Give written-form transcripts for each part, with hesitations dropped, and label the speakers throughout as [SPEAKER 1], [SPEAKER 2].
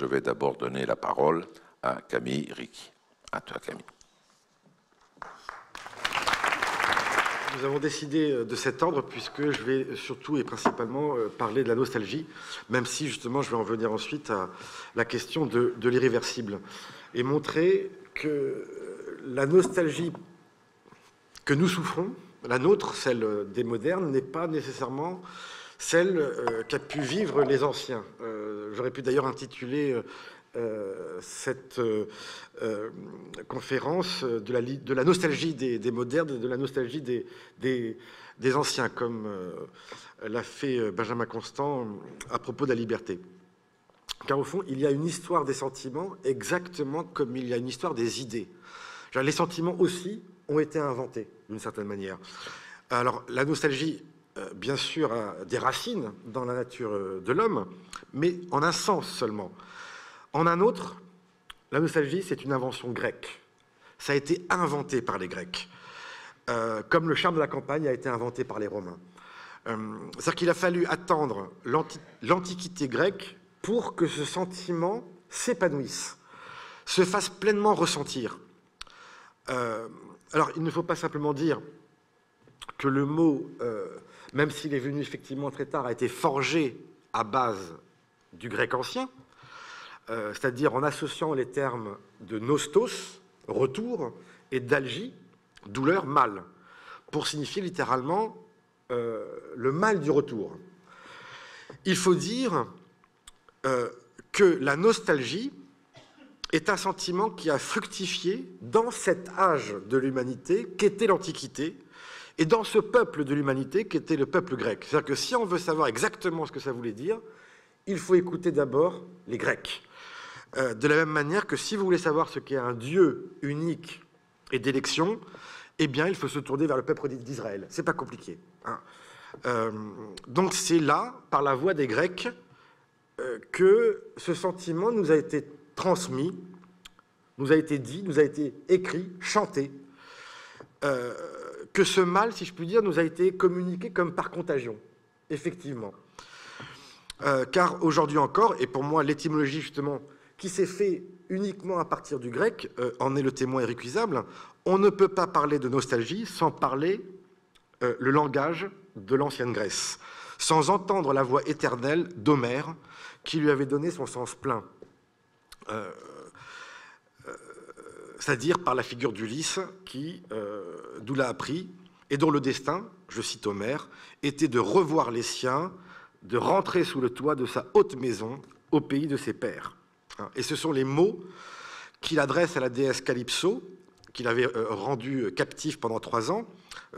[SPEAKER 1] je vais d'abord donner la parole à Camille Ricky. À toi, Camille.
[SPEAKER 2] Nous avons décidé de cet ordre puisque je vais surtout et principalement parler de la nostalgie, même si justement je vais en venir ensuite à la question de l'irréversible et montrer que la nostalgie que nous souffrons, la nôtre, celle des modernes, n'est pas nécessairement celle qu'a pu vivre les anciens. J'aurais pu d'ailleurs intituler cette conférence de la nostalgie des modernes et de la nostalgie des anciens, comme l'a fait Benjamin Constant à propos de la liberté. Car au fond, il y a une histoire des sentiments exactement comme il y a une histoire des idées. Les sentiments aussi ont été inventés d'une certaine manière. Alors la nostalgie, bien sûr, a des racines dans la nature de l'homme, mais en un sens seulement. En un autre, la nostalgie, c'est une invention grecque. Ça a été inventé par les Grecs, comme le charme de la campagne a été inventé par les Romains. C'est-à-dire qu'il a fallu attendre l'Antiquité grecque pour que ce sentiment s'épanouisse, se fasse pleinement ressentir. Alors, il ne faut pas simplement dire que le mot, même s'il est venu effectivement très tard, a été forgé à base du grec ancien, c'est-à-dire en associant les termes de nostos, retour, et d'algie, douleur, mal, pour signifier littéralement le mal du retour. Il faut dire que la nostalgie est un sentiment qui a fructifié dans cet âge de l'humanité qu'était l'Antiquité, et dans ce peuple de l'humanité qu'était le peuple grec. C'est-à-dire que si on veut savoir exactement ce que ça voulait dire, il faut écouter d'abord les Grecs. De la même manière que si vous voulez savoir ce qu'est un Dieu unique et d'élection, eh bien, il faut se tourner vers le peuple d'Israël. C'est pas compliqué. Hein. Donc c'est là, par la voix des Grecs, que ce sentiment nous a été transmis, nous a été dit, nous a été écrit, chanté, que ce mal, si je puis dire, nous a été communiqué comme par contagion, effectivement. Car aujourd'hui encore, et pour moi l'étymologie justement, qui s'est fait uniquement à partir du grec, en est le témoin irrécusable, on ne peut pas parler de nostalgie sans parler le langage de l'ancienne Grèce, sans entendre la voix éternelle d'Homère, qui lui avait donné son sens plein. C'est-à-dire par la figure d'Ulysse, qui, d'où l'a appris, et dont le destin, je cite Homère, était de revoir les siens, de rentrer sous le toit de sa haute maison, au pays de ses pères. Et ce sont les mots qu'il adresse à la déesse Calypso, qu'il avait rendue captive pendant 3 ans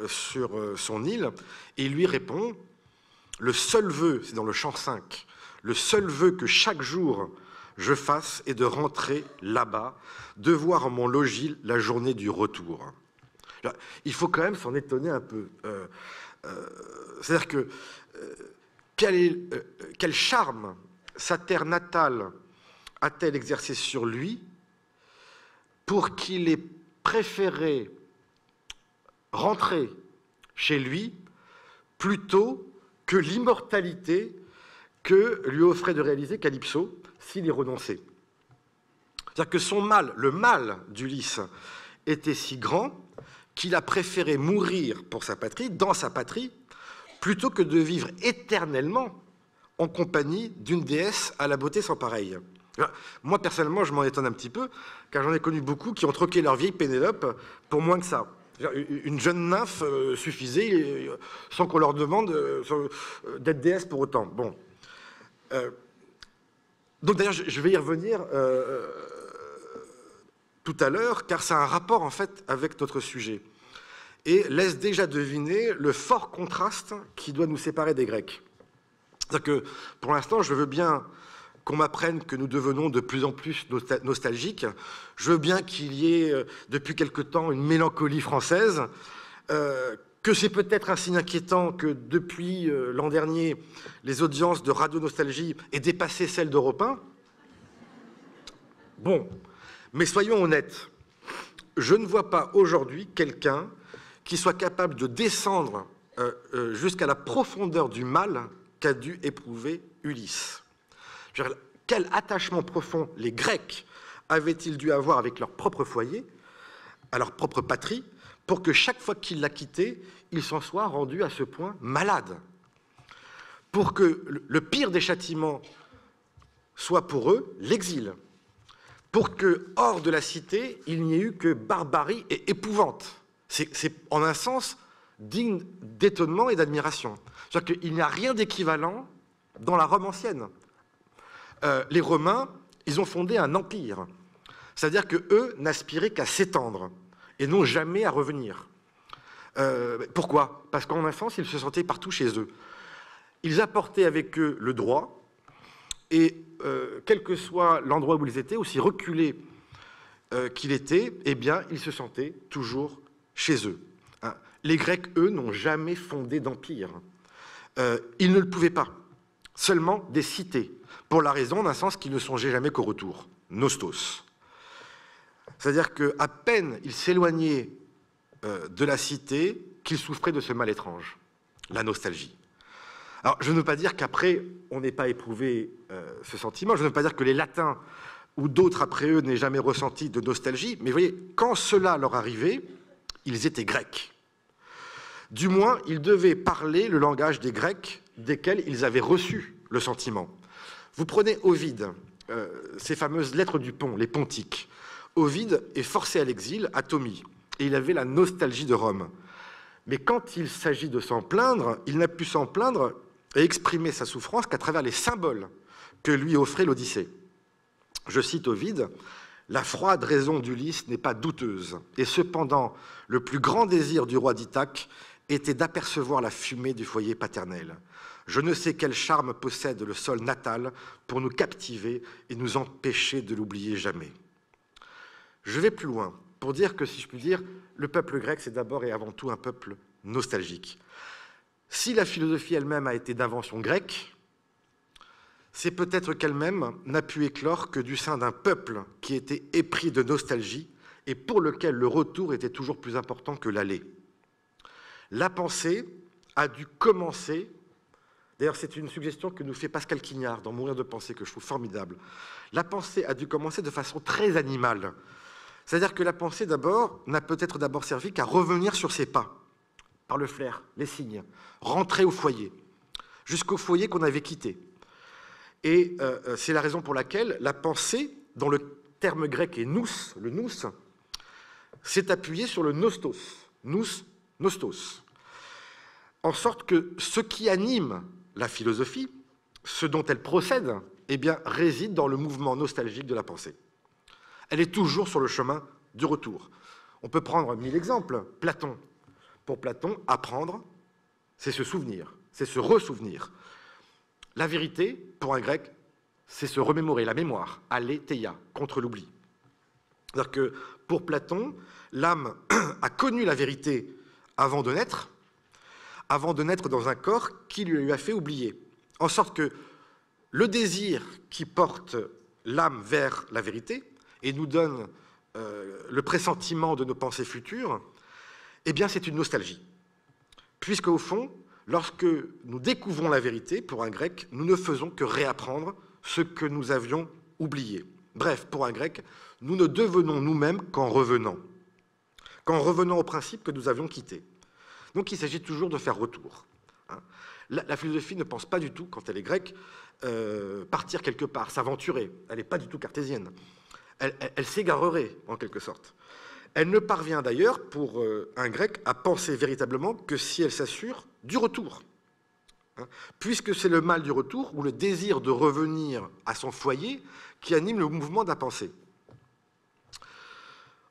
[SPEAKER 2] sur son île, et il lui répond « Le seul vœu, c'est dans le chant 5, le seul vœu que chaque jour je fasse est de rentrer là-bas, de voir en mon logis la journée du retour. » Il faut quand même s'en étonner un peu. C'est-à-dire que quel charme sa terre natale a-t-elle exercé sur lui pour qu'il ait préféré rentrer chez lui plutôt que l'immortalité que lui offrait de réaliser Calypso s'il y renonçait. C'est-à-dire que son mal, le mal d'Ulysse, était si grand qu'il a préféré mourir pour sa patrie, dans sa patrie, plutôt que de vivre éternellement en compagnie d'une déesse à la beauté sans pareille. Moi, personnellement, je m'en étonne un petit peu, car j'en ai connu beaucoup qui ont troqué leur vieille Pénélope pour moins que ça. Une jeune nymphe suffisait, sans qu'on leur demande d'être déesse pour autant. Bon. Donc d'ailleurs, je vais y revenir tout à l'heure, car ça a un rapport, en fait, avec notre sujet, et laisse déjà deviner le fort contraste qui doit nous séparer des Grecs. C'est-à-dire que, pour l'instant, je veux bien qu'on m'apprenne que nous devenons de plus en plus nostalgiques. Je veux bien qu'il y ait, depuis quelque temps, une mélancolie française, que c'est peut-être un signe inquiétant que, depuis l'an dernier, les audiences de Radio Nostalgie aient dépassé celles d'Europe 1. Bon, mais soyons honnêtes, je ne vois pas aujourd'hui quelqu'un qui soit capable de descendre jusqu'à la profondeur du mal qu'a dû éprouver Ulysse. quel attachement profond les Grecs avaient-ils dû avoir avec leur propre foyer, à leur propre patrie, pour que chaque fois qu'ils la quittaient, ils s'en soient rendus à ce point malades. Pour que le pire des châtiments soit pour eux l'exil. Pour que, hors de la cité, il n'y ait eu que barbarie et épouvante. C'est en un sens digne d'étonnement et d'admiration. C'est-à-dire qu'il n'y a rien d'équivalent dans la Rome ancienne. Les Romains, ils ont fondé un empire. C'est-à-dire qu'eux n'aspiraient qu'à s'étendre et non jamais à revenir. Pourquoi? Parce qu'en un sens, ils se sentaient partout chez eux. Ils apportaient avec eux le droit, et quel que soit l'endroit où ils étaient, aussi reculés qu'il était, eh bien, ils se sentaient toujours chez eux. Hein. Les Grecs, eux, n'ont jamais fondé d'empire. Ils ne le pouvaient pas. Seulement des cités, pour la raison d'un sens qu'ils ne songeaient jamais qu'au retour. Nostos. C'est-à-dire qu'à peine ils s'éloignaient de la cité qu'ils souffraient de ce mal étrange, la nostalgie. Alors, je ne veux pas dire qu'après, on n'ait pas éprouvé ce sentiment, je ne veux pas dire que les Latins ou d'autres après eux n'aient jamais ressenti de nostalgie, mais vous voyez, quand cela leur arrivait, ils étaient grecs. Du moins, ils devaient parler le langage des Grecs desquels ils avaient reçu le sentiment. Vous prenez Ovide, ces fameuses lettres du Pont, les Pontiques. Ovide est forcé à l'exil à Tomie, et il avait la nostalgie de Rome. Mais quand il s'agit de s'en plaindre, il n'a pu s'en plaindre et exprimer sa souffrance qu'à travers les symboles que lui offrait l'Odyssée. Je cite Ovide, « La froide raison d'Ulysse n'est pas douteuse, et cependant, le plus grand désir du roi d'Ithaque était d'apercevoir la fumée du foyer paternel. Je ne sais quel charme possède le sol natal pour nous captiver et nous empêcher de l'oublier jamais. » Je vais plus loin pour dire que, si je puis dire, le peuple grec, c'est d'abord et avant tout un peuple nostalgique. Si la philosophie elle-même a été d'invention grecque, c'est peut-être qu'elle-même n'a pu éclore que du sein d'un peuple qui était épris de nostalgie et pour lequel le retour était toujours plus important que l'aller. La pensée a dû commencer, d'ailleurs c'est une suggestion que nous fait Pascal Quignard dans Mourir de penser, que je trouve formidable. La pensée a dû commencer de façon très animale. C'est-à-dire que la pensée, d'abord, n'a peut-être d'abord servi qu'à revenir sur ses pas, par le flair, les signes, rentrer au foyer, jusqu'au foyer qu'on avait quitté. Et c'est la raison pour laquelle la pensée, dont le terme grec est nous, le nous, s'est appuyée sur le nostos, nous, nostos. En sorte que ce qui anime la philosophie, ce dont elle procède, eh bien, réside dans le mouvement nostalgique de la pensée. Elle est toujours sur le chemin du retour. On peut prendre 1000 exemples. Platon. Pour Platon, apprendre, c'est se souvenir, c'est se ressouvenir. La vérité, pour un grec, c'est se remémorer, la mémoire, aletheia, contre l'oubli. C'est-à-dire que pour Platon, l'âme a connu la vérité avant de naître dans un corps qui lui a fait oublier. En sorte que le désir qui porte l'âme vers la vérité et nous donne le pressentiment de nos pensées futures, eh bien c'est une nostalgie. Puisque au fond, lorsque nous découvrons la vérité, pour un grec, nous ne faisons que réapprendre ce que nous avions oublié. Bref, pour un grec, nous ne devenons nous-mêmes qu'en revenant au principe que nous avions quitté. Donc il s'agit toujours de faire retour. La philosophie ne pense pas du tout, quand elle est grecque, partir quelque part, s'aventurer. Elle n'est pas du tout cartésienne. Elle s'égarerait, en quelque sorte. Elle ne parvient d'ailleurs, pour un grec, à penser véritablement que si elle s'assure du retour. Puisque c'est le mal du retour ou le désir de revenir à son foyer qui anime le mouvement de la pensée.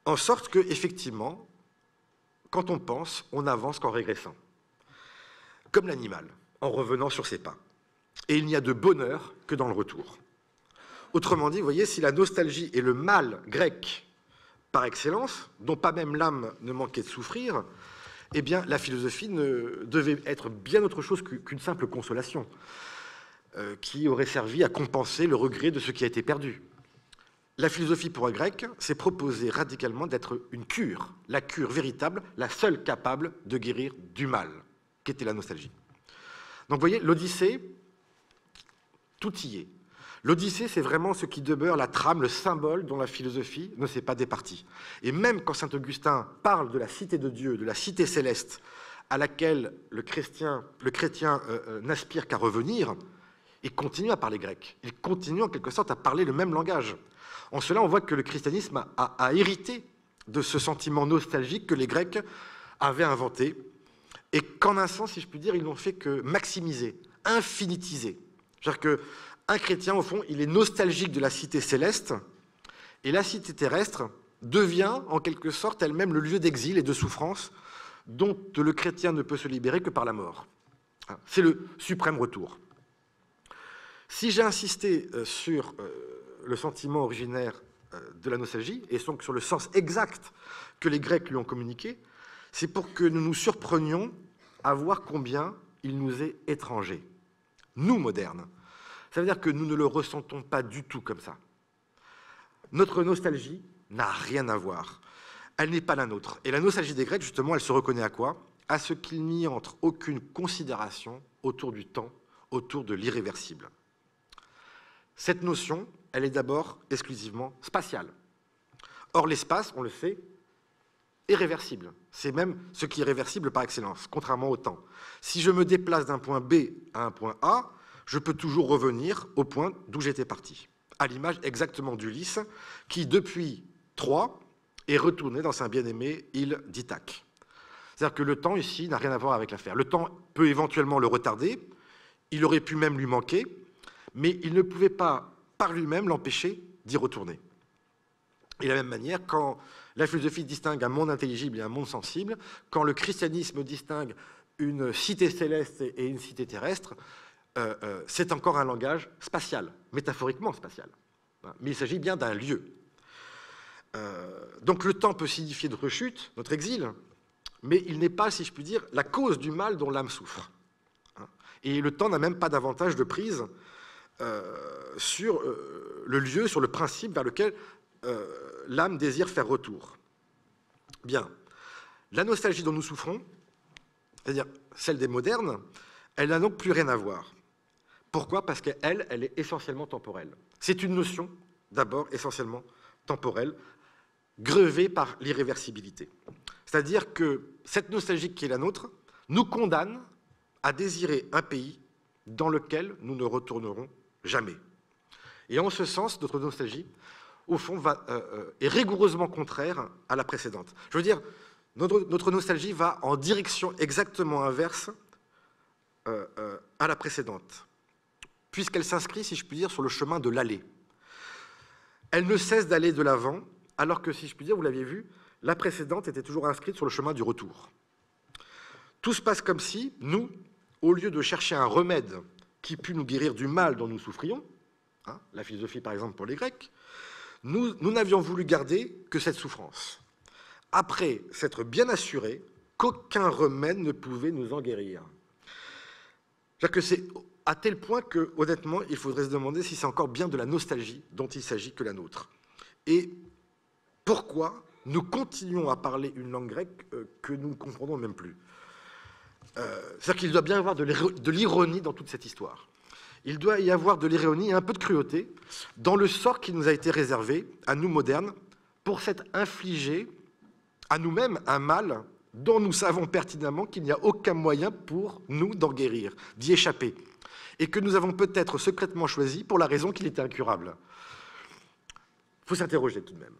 [SPEAKER 2] En sorte que, effectivement, quand on pense, on n'avance qu'en régressant. Comme l'animal, en revenant sur ses pas. Et il n'y a de bonheur que dans le retour. Autrement dit, vous voyez, si la nostalgie est le mal grec par excellence, dont pas même l'âme ne manquait de souffrir, eh bien, la philosophie ne devait être bien autre chose qu'une simple consolation, qui aurait servi à compenser le regret de ce qui a été perdu. La philosophie pour un grec s'est proposée radicalement d'être une cure, la cure véritable, la seule capable de guérir du mal, qu'était la nostalgie. Donc vous voyez, l'Odyssée, tout y est. L'Odyssée, c'est vraiment ce qui demeure la trame, le symbole dont la philosophie ne s'est pas départie. Et même quand saint Augustin parle de la cité de Dieu, de la cité céleste, à laquelle le chrétien n'aspire qu'à revenir, il continue à parler grec. Il continue en quelque sorte à parler le même langage. En cela, on voit que le christianisme a hérité de ce sentiment nostalgique que les Grecs avaient inventé, et qu'en un sens, si je puis dire, ils n'ont fait que maximiser, infinitiser. C'est-à-dire qu'un chrétien, au fond, il est nostalgique de la cité céleste, et la cité terrestre devient, en quelque sorte, elle-même le lieu d'exil et de souffrance dont le chrétien ne peut se libérer que par la mort. C'est le suprême retour. Si j'ai insisté sur le sentiment originaire de la nostalgie, et donc sur le sens exact que les Grecs lui ont communiqué, c'est pour que nous nous surprenions à voir combien il nous est étranger. Nous, modernes. Ça veut dire que nous ne le ressentons pas du tout comme ça. Notre nostalgie n'a rien à voir. Elle n'est pas la nôtre. Et la nostalgie des Grecs, justement, elle se reconnaît à quoi? À ce qu'il n'y entre aucune considération autour du temps, autour de l'irréversible. Cette notion, elle est d'abord exclusivement spatiale. Or, l'espace, on le sait, est réversible. C'est même ce qui est réversible par excellence, contrairement au temps. Si je me déplace d'un point B à un point A, je peux toujours revenir au point d'où j'étais parti, à l'image exactement d'Ulysse, qui, depuis Troie, est retourné dans sa bien-aimée île d'Ithaque. C'est-à-dire que le temps, ici, n'a rien à voir avec l'affaire. Le temps peut éventuellement le retarder, il aurait pu même lui manquer, mais il ne pouvait pas, par lui-même, l'empêcher d'y retourner. Et de la même manière, quand la philosophie distingue un monde intelligible et un monde sensible, quand le christianisme distingue une cité céleste et une cité terrestre, c'est encore un langage spatial, métaphoriquement spatial. Mais il s'agit bien d'un lieu. Donc le temps peut signifier notre chute, notre exil, mais il n'est pas, si je puis dire, la cause du mal dont l'âme souffre. Et le temps n'a même pas davantage de prise sur le lieu, sur le principe vers lequel l'âme désire faire retour. Bien. La nostalgie dont nous souffrons, c'est-à-dire celle des modernes, elle n'a donc plus rien à voir. Pourquoi? Parce qu'elle, elle est essentiellement temporelle. C'est une notion, d'abord, essentiellement temporelle, grevée par l'irréversibilité. C'est-à-dire que cette nostalgie qui est la nôtre nous condamne à désirer un pays dans lequel nous ne retournerons jamais. Et en ce sens, notre nostalgie, au fond, est rigoureusement contraire à la précédente. Je veux dire, notre nostalgie va en direction exactement inverse à la précédente, puisqu'elle s'inscrit, si je puis dire, sur le chemin de l'aller. Elle ne cesse d'aller de l'avant, alors que, si je puis dire, vous l'aviez vu, la précédente était toujours inscrite sur le chemin du retour. Tout se passe comme si, nous, au lieu de chercher un remède qui pût nous guérir du mal dont nous souffrions, la philosophie par exemple pour les Grecs, nous n'avions voulu garder que cette souffrance, après s'être bien assurés qu'aucun remède ne pouvait nous en guérir. C'est-à-dire que c'est à tel point que, honnêtement, il faudrait se demander si c'est encore bien de la nostalgie dont il s'agit que la nôtre. Et pourquoi nous continuons à parler une langue grecque que nous ne comprenons même plus. C'est-à-dire qu'il doit bien y avoir de l'ironie dans toute cette histoire. Il doit y avoir de l'ironie et un peu de cruauté dans le sort qui nous a été réservé, à nous modernes, pour s'être infligé à nous-mêmes un mal dont nous savons pertinemment qu'il n'y a aucun moyen pour nous d'en guérir, d'y échapper, et que nous avons peut-être secrètement choisi pour la raison qu'il était incurable. Il faut s'interroger tout de même.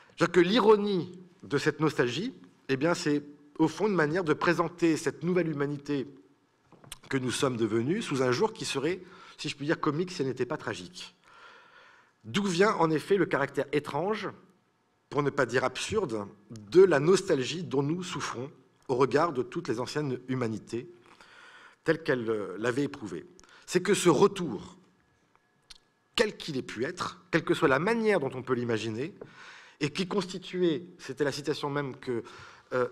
[SPEAKER 2] C'est-à-dire que l'ironie de cette nostalgie, eh bien, c'est au fond une manière de présenter cette nouvelle humanité que nous sommes devenus sous un jour qui serait, si je puis dire, comique si elle n'était pas tragique. D'où vient en effet le caractère étrange, pour ne pas dire absurde, de la nostalgie dont nous souffrons au regard de toutes les anciennes humanités telles qu'elles l'avaient éprouvé. C'est que ce retour, quel qu'il ait pu être, quelle que soit la manière dont on peut l'imaginer, et qui constituait, c'était la citation même que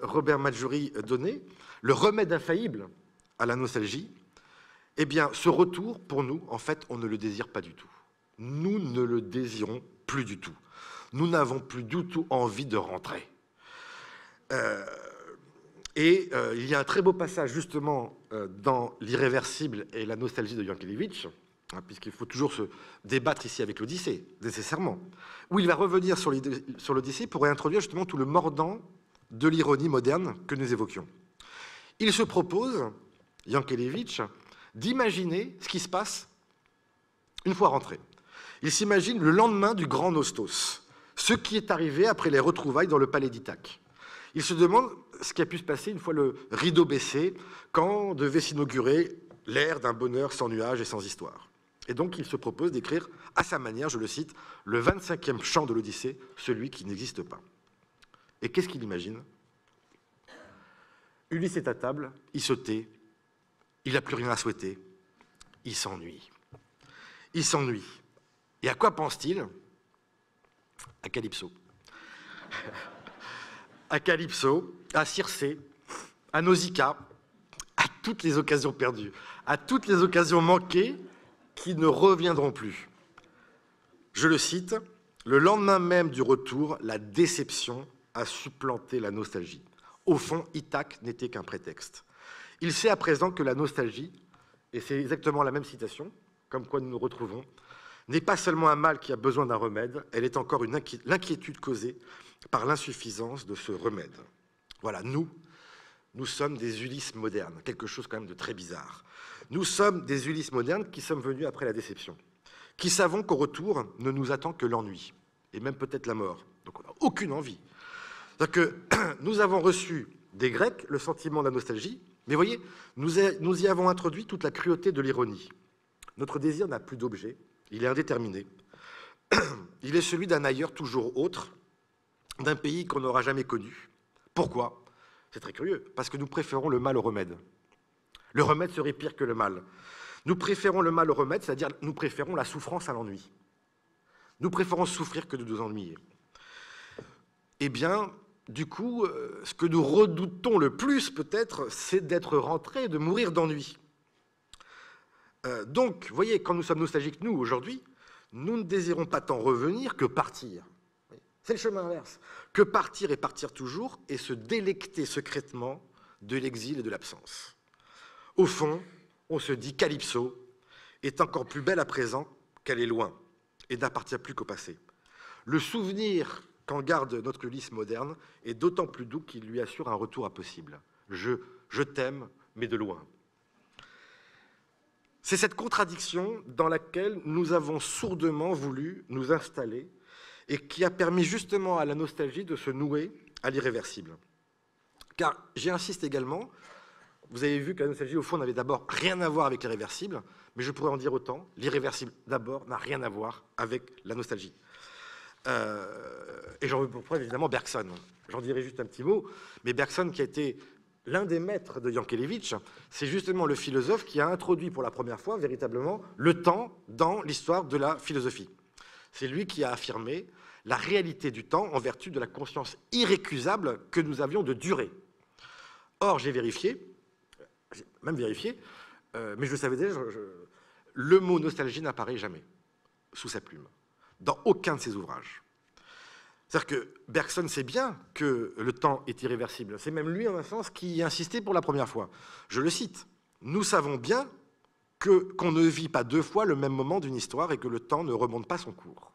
[SPEAKER 2] Robert Maggiori donnait, le remède infaillible à la nostalgie, eh bien, ce retour, pour nous, en fait, on ne le désire pas du tout. Nous ne le désirons plus du tout. Nous n'avons plus du tout envie de rentrer. Il y a un très beau passage, justement, dans L'Irréversible et la nostalgie de Yankelevitch, hein, puisqu'il faut toujours se débattre ici avec l'Odyssée, nécessairement, où il va revenir sur l'Odyssée pour réintroduire justement tout le mordant de l'ironie moderne que nous évoquions. Il se propose, Yankelevitch, d'imaginer ce qui se passe une fois rentré. Il s'imagine le lendemain du grand Nostos, ce qui est arrivé après les retrouvailles dans le palais d'Ithaque. Il se demande ce qui a pu se passer une fois le rideau baissé, quand devait s'inaugurer l'ère d'un bonheur sans nuages et sans histoire. Et donc il se propose d'écrire à sa manière, je le cite, le 25e chant de l'Odyssée, celui qui n'existe pas. Et qu'est-ce qu'il imagine? Ulysse est à table, il se tait, il n'a plus rien à souhaiter, il s'ennuie. Il s'ennuie. Et à quoi pense-t-il? À Calypso. À Calypso, à Circé, à Nausicaa, à toutes les occasions perdues, à toutes les occasions manquées qui ne reviendront plus. Je le cite, « Le lendemain même du retour, la déception a supplanté la nostalgie. Au fond, Ithaque n'était qu'un prétexte. Il sait à présent que la nostalgie, et c'est exactement la même citation, comme quoi nous nous retrouvons, n'est pas seulement un mal qui a besoin d'un remède, elle est encore l'inquiétude causée par l'insuffisance de ce remède. » Voilà, nous sommes des Ulysses modernes, quelque chose quand même de très bizarre. Nous sommes des Ulysses modernes qui sommes venus après la déception, qui savons qu'au retour ne nous attend que l'ennui, et même peut-être la mort. Donc on n'a aucune envie. C'est-à-dire que nous avons reçu des Grecs le sentiment de la nostalgie, mais voyez, nous y avons introduit toute la cruauté de l'ironie. Notre désir n'a plus d'objet, il est indéterminé. Il est celui d'un ailleurs toujours autre, d'un pays qu'on n'aura jamais connu. Pourquoi? C'est très curieux, parce que nous préférons le mal au remède. Le remède serait pire que le mal. Nous préférons le mal au remède, c'est-à-dire nous préférons la souffrance à l'ennui. Nous préférons souffrir que de nous ennuyer. Eh bien, du coup, ce que nous redoutons le plus, peut-être, c'est d'être rentrés, de mourir d'ennui. Donc, vous voyez, quand nous sommes nostalgiques, nous, aujourd'hui, nous ne désirons pas tant revenir que partir. C'est le chemin inverse. Que partir et partir toujours, et se délecter secrètement de l'exil et de l'absence. Au fond, on se dit Calypso est encore plus belle à présent qu'elle est loin, et n'appartient plus qu'au passé. Le souvenir qu'en garde notre Ulysse moderne est d'autant plus doux qu'il lui assure un retour impossible. Je t'aime, mais de loin. C'est cette contradiction dans laquelle nous avons sourdement voulu nous installer et qui a permis justement à la nostalgie de se nouer à l'irréversible. Car j'insiste également, vous avez vu que la nostalgie, au fond, n'avait d'abord rien à voir avec l'irréversible, mais je pourrais en dire autant, l'irréversible, d'abord, n'a rien à voir avec la nostalgie. Et j'en veux pour preuve, évidemment, Bergson. J'en dirai juste un petit mot, mais Bergson, qui a été l'un des maîtres de Yankelevitch, c'est justement le philosophe qui a introduit pour la première fois, véritablement, le temps dans l'histoire de la philosophie. C'est lui qui a affirmé la réalité du temps en vertu de la conscience irrécusable que nous avions de durée. Or, j'ai même vérifié, mais je le savais déjà, le mot nostalgie n'apparaît jamais sous sa plume, dans aucun de ses ouvrages. C'est-à-dire que Bergson sait bien que le temps est irréversible. C'est même lui, en un sens, qui y insistait pour la première fois. Je le cite. « Nous savons bien qu'on ne vit pas deux fois le même moment d'une histoire et que le temps ne remonte pas son cours. »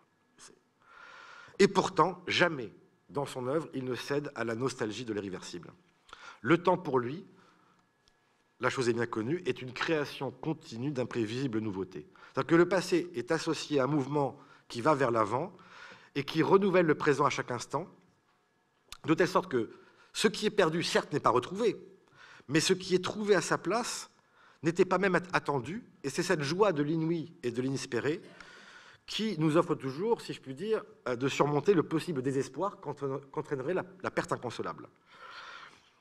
[SPEAKER 2] Et pourtant, jamais, dans son œuvre, il ne cède à la nostalgie de l'irréversible. Le temps, pour lui, la chose est bien connue, est une création continue d'imprévisibles nouveautés. C'est-à-dire que le passé est associé à un mouvement qui va vers l'avant et qui renouvelle le présent à chaque instant, de telle sorte que ce qui est perdu, certes, n'est pas retrouvé, mais ce qui est trouvé à sa place n'était pas même attendu, et c'est cette joie de l'inouï et de l'inespéré qui nous offre toujours, si je puis dire, de surmonter le possible désespoir qu'entraînerait la perte inconsolable.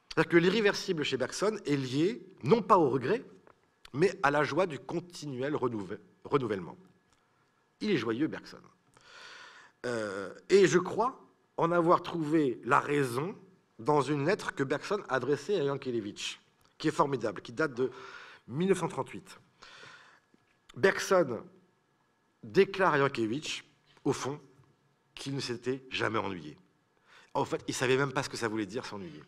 [SPEAKER 2] C'est-à-dire que l'irréversible chez Bergson est lié, non pas au regret, mais à la joie du continuel renouvellement. Il est joyeux, Bergson. Et je crois en avoir trouvé la raison dans une lettre que Bergson a adressée à Yankelevitch, qui est formidable, qui date de 1938. Bergson déclare à Yankelevitch, au fond, qu'il ne s'était jamais ennuyé. En fait, il ne savait même pas ce que ça voulait dire s'ennuyer.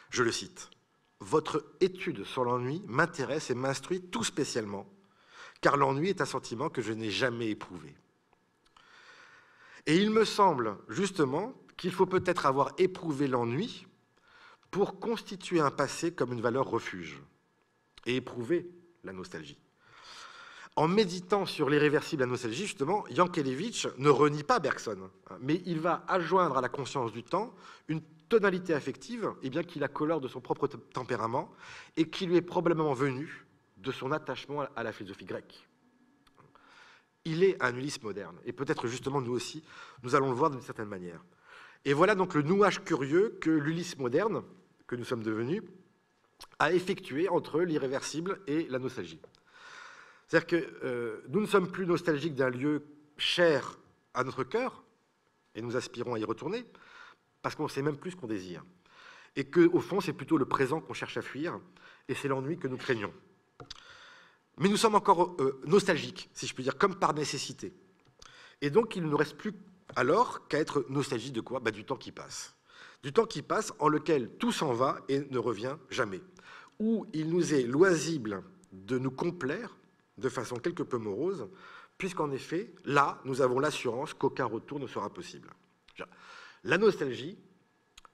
[SPEAKER 2] Je le cite. « Votre étude sur l'ennui m'intéresse et m'instruit tout spécialement, car l'ennui est un sentiment que je n'ai jamais éprouvé. Et il me semble, justement, qu'il faut peut-être avoir éprouvé l'ennui pour constituer un passé comme une valeur refuge et éprouver la nostalgie. En méditant sur l'irréversible, la nostalgie, justement, Yankelevitch ne renie pas Bergson, mais il va adjoindre à la conscience du temps une tonalité affective, et bien qui la colore de son propre tempérament et qui lui est probablement venue de son attachement à la philosophie grecque. Il est un Ulysse moderne, et peut-être justement nous aussi, nous allons le voir d'une certaine manière. Et voilà donc le nouage curieux que l'Ulysse moderne, que nous sommes devenus, a effectué entre l'irréversible et la nostalgie. C'est-à-dire que nous ne sommes plus nostalgiques d'un lieu cher à notre cœur, et nous aspirons à y retourner, parce qu'on ne sait même plus ce qu'on désire. Et qu'au fond, c'est plutôt le présent qu'on cherche à fuir, et c'est l'ennui que nous craignons. Mais nous sommes encore nostalgiques, si je puis dire, comme par nécessité. Et donc, il ne nous reste plus alors qu'à être nostalgique de quoi? Du temps qui passe. Du temps qui passe en lequel tout s'en va et ne revient jamais. Où il nous est loisible de nous complaire de façon quelque peu morose, puisqu'en effet, là, nous avons l'assurance qu'aucun retour ne sera possible. La nostalgie,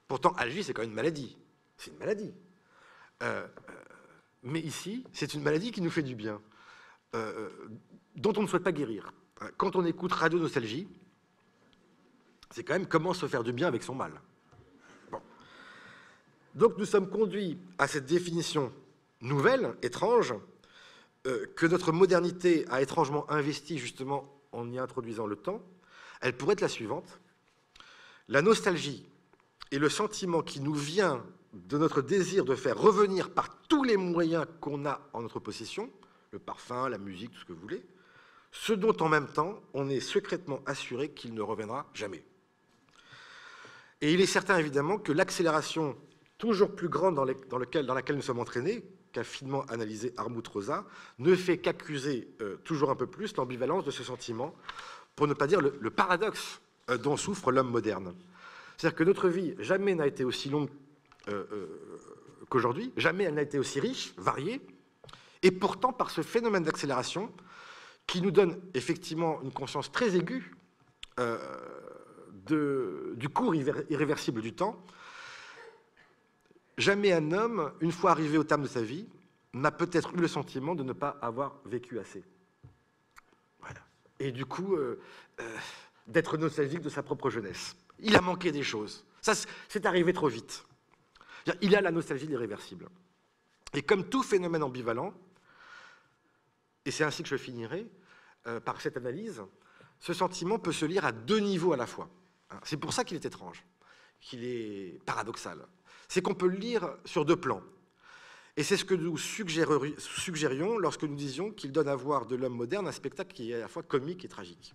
[SPEAKER 2] pourtant, Algie, c'est quand même une maladie. C'est une maladie. Mais ici, c'est une maladie qui nous fait du bien, dont on ne souhaite pas guérir. Quand on écoute Radio Nostalgie, c'est quand même comment se faire du bien avec son mal. Bon. Donc nous sommes conduits à cette définition nouvelle, étrange, que notre modernité a étrangement investie justement en y introduisant le temps. Elle pourrait être la suivante. La nostalgie est le sentiment qui nous vient de notre désir de faire revenir par tous les moyens qu'on a en notre possession, le parfum, la musique, tout ce que vous voulez, ce dont en même temps on est secrètement assuré qu'il ne reviendra jamais. Et il est certain évidemment que l'accélération toujours plus grande dans laquelle nous sommes entraînés, qu'a finement analysé Armut Rosa, ne fait qu'accuser toujours un peu plus l'ambivalence de ce sentiment, pour ne pas dire le paradoxe dont souffre l'homme moderne. C'est-à-dire que notre vie jamais n'a été aussi longue qu'aujourd'hui, jamais elle n'a été aussi riche, variée, et pourtant par ce phénomène d'accélération qui nous donne effectivement une conscience très aiguë du cours irréversible du temps, jamais un homme, une fois arrivé au terme de sa vie, n'a peut-être eu le sentiment de ne pas avoir vécu assez. Voilà. Et du coup, d'être nostalgique de sa propre jeunesse. Il a manqué des choses. Ça, c'est arrivé trop vite. Il a la nostalgie de l'irréversible. Et comme tout phénomène ambivalent, et c'est ainsi que je finirai, par cette analyse, ce sentiment peut se lire à deux niveaux à la fois. C'est pour ça qu'il est étrange, qu'il est paradoxal. C'est qu'on peut le lire sur deux plans. Et c'est ce que nous suggérions lorsque nous disions qu'il donne à voir de l'homme moderne un spectacle qui est à la fois comique et tragique.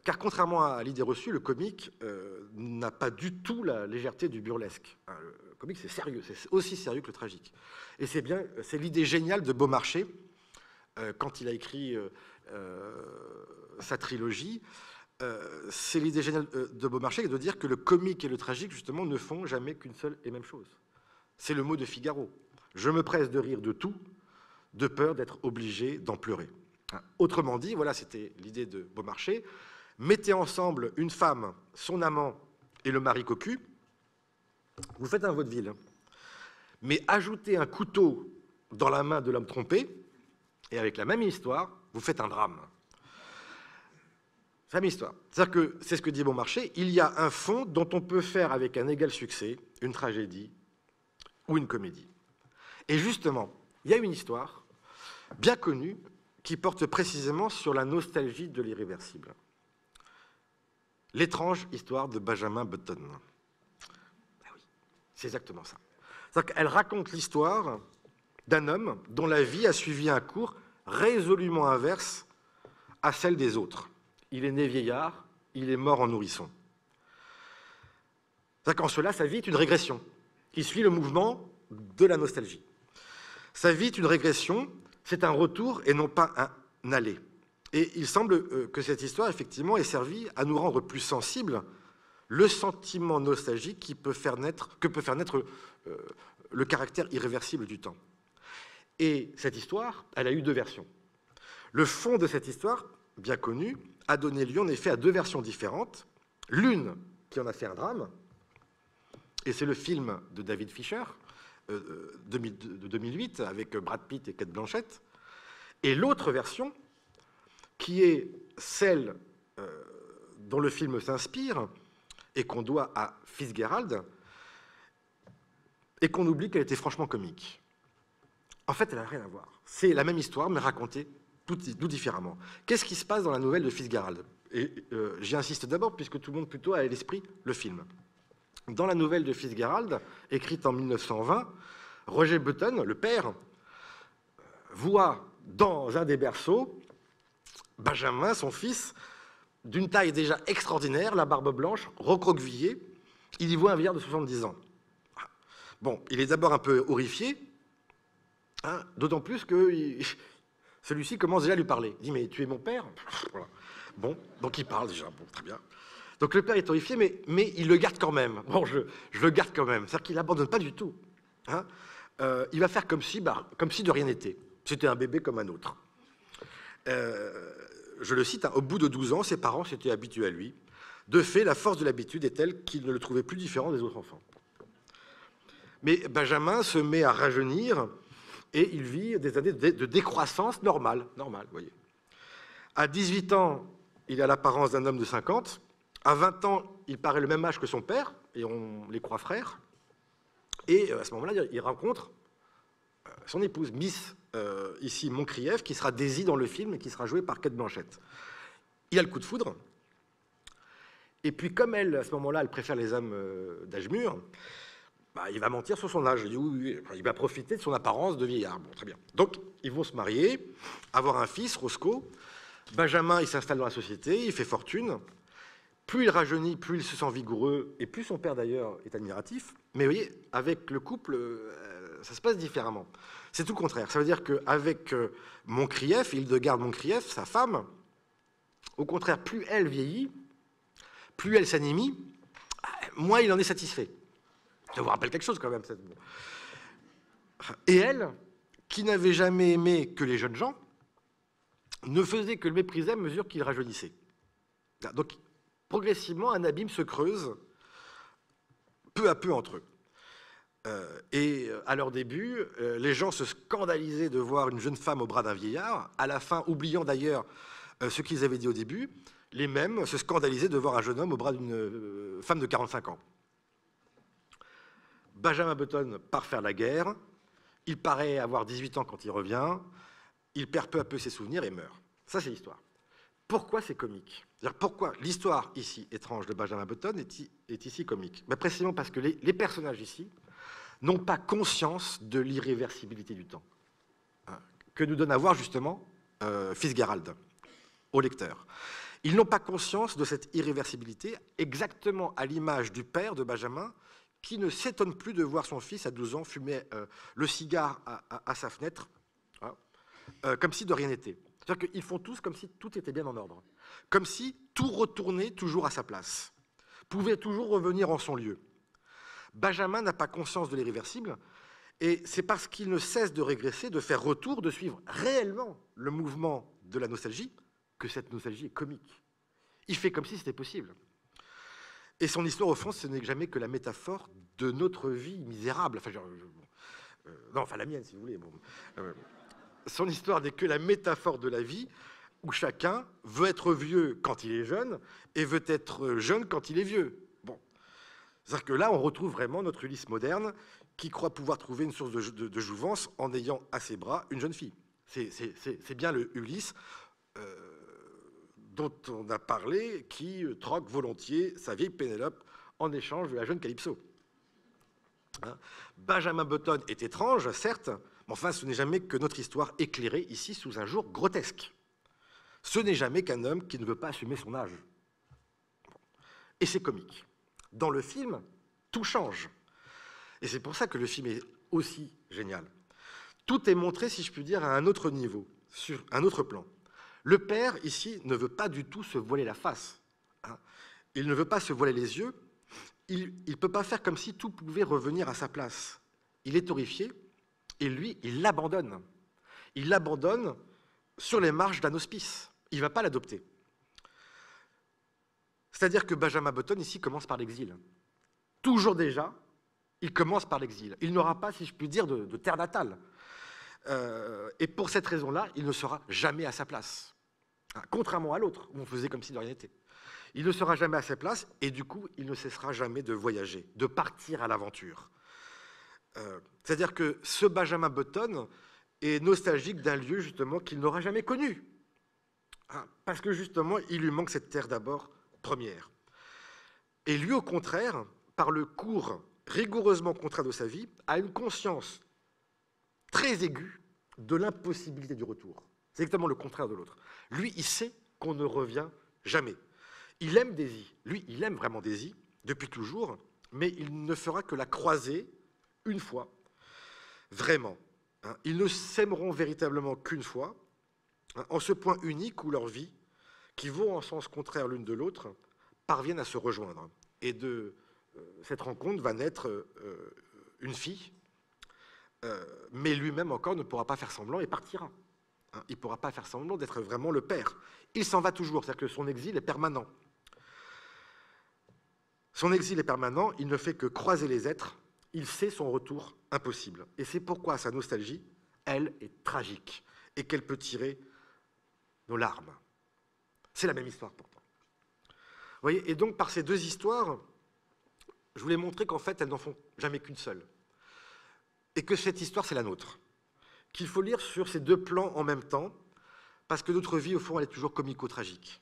[SPEAKER 2] Car contrairement à l'idée reçue, le comique n'a pas du tout la légèreté du burlesque. Le comique, c'est sérieux, c'est aussi sérieux que le tragique. Et c'est l'idée géniale de Beaumarchais, quand il a écrit sa trilogie. C'est l'idée géniale de Beaumarchais de dire que le comique et le tragique, justement, ne font jamais qu'une seule et même chose. C'est le mot de Figaro. Je me presse de rire de tout, de peur d'être obligé d'en pleurer. Autrement dit, voilà, c'était l'idée de Beaumarchais. Mettez ensemble une femme, son amant et le mari cocu, vous faites un vaudeville. Mais ajoutez un couteau dans la main de l'homme trompé, et avec la même histoire, vous faites un drame. C'est la même histoire. C'est-à-dire que, c'est ce que dit Beaumarchais, il y a un fond dont on peut faire avec un égal succès une tragédie ou une comédie. Et justement, il y a une histoire bien connue qui porte précisément sur la nostalgie de l'irréversible. L'étrange histoire de Benjamin Button. Ah oui, c'est exactement ça. Elle raconte l'histoire d'un homme dont la vie a suivi un cours résolument inverse à celle des autres. Il est né vieillard, il est mort en nourrisson. En cela, sa vie est une régression. Il suit le mouvement de la nostalgie. Sa vie est une régression, c'est un retour et non pas un aller. Et il semble que cette histoire, effectivement, ait servi à nous rendre plus sensibles le sentiment nostalgique que peut faire naître le caractère irréversible du temps. Et cette histoire, elle a eu deux versions. Le fond de cette histoire, bien connu, a donné lieu en effet à deux versions différentes. L'une qui en a fait un drame, et c'est le film de David Fincher, de 2008, avec Brad Pitt et Cate Blanchett. Et l'autre version, qui est celle dont le film s'inspire, et qu'on doit à Fitzgerald, et qu'on oublie qu'elle était franchement comique. En fait, elle n'a rien à voir. C'est la même histoire, mais racontée tout différemment. Qu'est-ce qui se passe dans la nouvelle de Fitzgerald? Et j'y insiste d'abord, puisque tout le monde plutôt a à l'esprit le film. Dans la nouvelle de Fitzgerald, écrite en 1920, Roger Button, le père, voit dans un des berceaux Benjamin, son fils, d'une taille déjà extraordinaire, la barbe blanche, recroquevillée. Il y voit un vieillard de 70 ans. Bon, il est d'abord un peu horrifié, hein, d'autant plus que celui-ci commence déjà à lui parler. Il dit, mais tu es mon père? Voilà. Bon, donc il parle déjà, bon, très bien. Donc le père est horrifié, mais il le garde quand même. Bon, je le garde quand même. C'est-à-dire qu'il n'abandonne pas du tout. Hein. Il va faire comme si de rien n'était. C'était un bébé comme un autre. Je le cite, hein, au bout de 12 ans, ses parents s'étaient habitués à lui. De fait, la force de l'habitude est telle qu'il ne le trouvait plus différent des autres enfants. Mais Benjamin se met à rajeunir et il vit des années de décroissance normale, vous voyez. À 18 ans, il a l'apparence d'un homme de 50. À 20 ans, il paraît le même âge que son père, et on les croit frères. Et à ce moment-là, il rencontre son épouse, Miss, ici Moncrieff, qui sera Daisy dans le film et qui sera jouée par Cate Blanchett. Il a le coup de foudre. Et puis, comme elle, à ce moment-là, elle préfère les hommes d'âge mûr, bah, il va mentir sur son âge. Il va profiter de son apparence de vieillard. Bon, très bien. Donc, ils vont se marier, avoir un fils, Roscoe. Benjamin, il s'installe dans la société, il fait fortune. Plus il rajeunit, plus il se sent vigoureux, et plus son père, d'ailleurs, est admiratif. Mais vous voyez, avec le couple, ça se passe différemment. C'est tout le contraire. Ça veut dire qu'avec Moncrieff, Hildegarde Moncrieff, sa femme, au contraire, plus elle vieillit, plus elle s'anémie, moins il en est satisfait. Ça vous rappelle quelque chose, quand même. Et elle, qui n'avait jamais aimé que les jeunes gens, ne faisait que le mépriser à mesure qu'il rajeunissait. Donc, progressivement, un abîme se creuse peu à peu entre eux. Et à leur début, les gens se scandalisaient de voir une jeune femme au bras d'un vieillard, à la fin, oubliant d'ailleurs ce qu'ils avaient dit au début, les mêmes se scandalisaient de voir un jeune homme au bras d'une femme de 45 ans. Benjamin Button part faire la guerre, il paraît avoir 18 ans quand il revient, il perd peu à peu ses souvenirs et meurt. Ça, c'est l'histoire. Pourquoi c'est comique? Pourquoi l'histoire ici étrange de Benjamin Button est ici comique? Ben, précisément parce que les personnages ici n'ont pas conscience de l'irréversibilité du temps, hein, que nous donne à voir justement Fitzgerald au lecteur. Ils n'ont pas conscience de cette irréversibilité, exactement à l'image du père de Benjamin, qui ne s'étonne plus de voir son fils à 12 ans fumer le cigare à sa fenêtre, hein, comme si de rien n'était. C'est-à-dire qu'ils font tous comme si tout était bien en ordre, comme si tout retournait toujours à sa place, pouvait toujours revenir en son lieu. Benjamin n'a pas conscience de l'irréversible, et c'est parce qu'il ne cesse de régresser, de faire retour, de suivre réellement le mouvement de la nostalgie, que cette nostalgie est comique. Il fait comme si c'était possible. Et son histoire, au fond, ce n'est jamais que la métaphore de notre vie misérable. Enfin, enfin la mienne, si vous voulez. Bon. Son histoire n'est que la métaphore de la vie où chacun veut être vieux quand il est jeune et veut être jeune quand il est vieux. Bon. C'est-à-dire que là, on retrouve vraiment notre Ulysse moderne qui croit pouvoir trouver une source de jouvence en ayant à ses bras une jeune fille. C'est bien le Ulysse dont on a parlé, qui troque volontiers sa vieille Pénélope en échange de la jeune Calypso. Hein? Benjamin Button est étrange, certes, mais enfin, ce n'est jamais que notre histoire éclairée ici sous un jour grotesque. Ce n'est jamais qu'un homme qui ne veut pas assumer son âge. Et c'est comique. Dans le film, tout change. Et c'est pour ça que le film est aussi génial. Tout est montré, si je puis dire, à un autre niveau, sur un autre plan. Le père, ici, ne veut pas du tout se voiler la face. Hein. Il ne veut pas se voiler les yeux. Il ne peut pas faire comme si tout pouvait revenir à sa place. Il est horrifié, Et lui, il l'abandonne. Il l'abandonne sur les marges d'un hospice. Il ne va pas l'adopter. C'est-à-dire que Benjamin Button, ici, commence par l'exil. Toujours déjà, il commence par l'exil. Il n'aura pas, si je puis dire, de terre natale. Et pour cette raison-là, il ne sera jamais à sa place. Contrairement à l'autre, où on faisait comme si de rien n'était. Il ne sera jamais à sa place, et du coup, il ne cessera jamais de voyager, de partir à l'aventure. C'est-à-dire que ce Benjamin Button est nostalgique d'un lieu, justement, qu'il n'aura jamais connu. Parce que, justement, il lui manque cette terre d'abord première. Et lui, au contraire, par le cours rigoureusement contraint de sa vie, a une conscience très aiguë de l'impossibilité du retour. C'est exactement le contraire de l'autre. Lui, il sait qu'on ne revient jamais. Il aime Daisy. Lui, il aime vraiment Daisy, depuis toujours, mais il ne fera que la croiser une fois, vraiment. Ils ne s'aimeront véritablement qu'une fois, en ce point unique où leur vie, qui vont en sens contraire l'une de l'autre, parviennent à se rejoindre. Et de cette rencontre va naître une fille, mais lui-même encore ne pourra pas faire semblant et partira. Il ne pourra pas faire semblant d'être vraiment le père. Il s'en va toujours, c'est-à-dire que son exil est permanent. Son exil est permanent, il ne fait que croiser les êtres, il sait son retour impossible. Et c'est pourquoi sa nostalgie, elle, est tragique, et qu'elle peut tirer nos larmes. C'est la même histoire pourtant. Vous voyez, et donc par ces deux histoires, je voulais montrer qu'en fait, elles n'en font jamais qu'une seule. Et que cette histoire, c'est la nôtre. Qu'il faut lire sur ces deux plans en même temps, parce que notre vie, au fond, elle est toujours comico-tragique.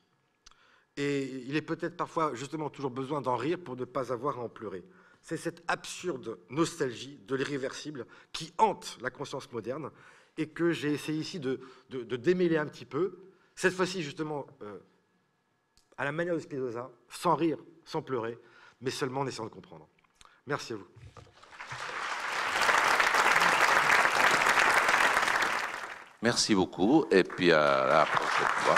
[SPEAKER 2] Et il est peut-être parfois, justement, toujours besoin d'en rire pour ne pas avoir à en pleurer. C'est cette absurde nostalgie de l'irréversible qui hante la conscience moderne et que j'ai essayé ici de démêler un petit peu, cette fois-ci, justement, à la manière de Spinoza, sans rire, sans pleurer, mais seulement en essayant de comprendre. Merci à vous.
[SPEAKER 1] Merci beaucoup, et puis à la prochaine fois.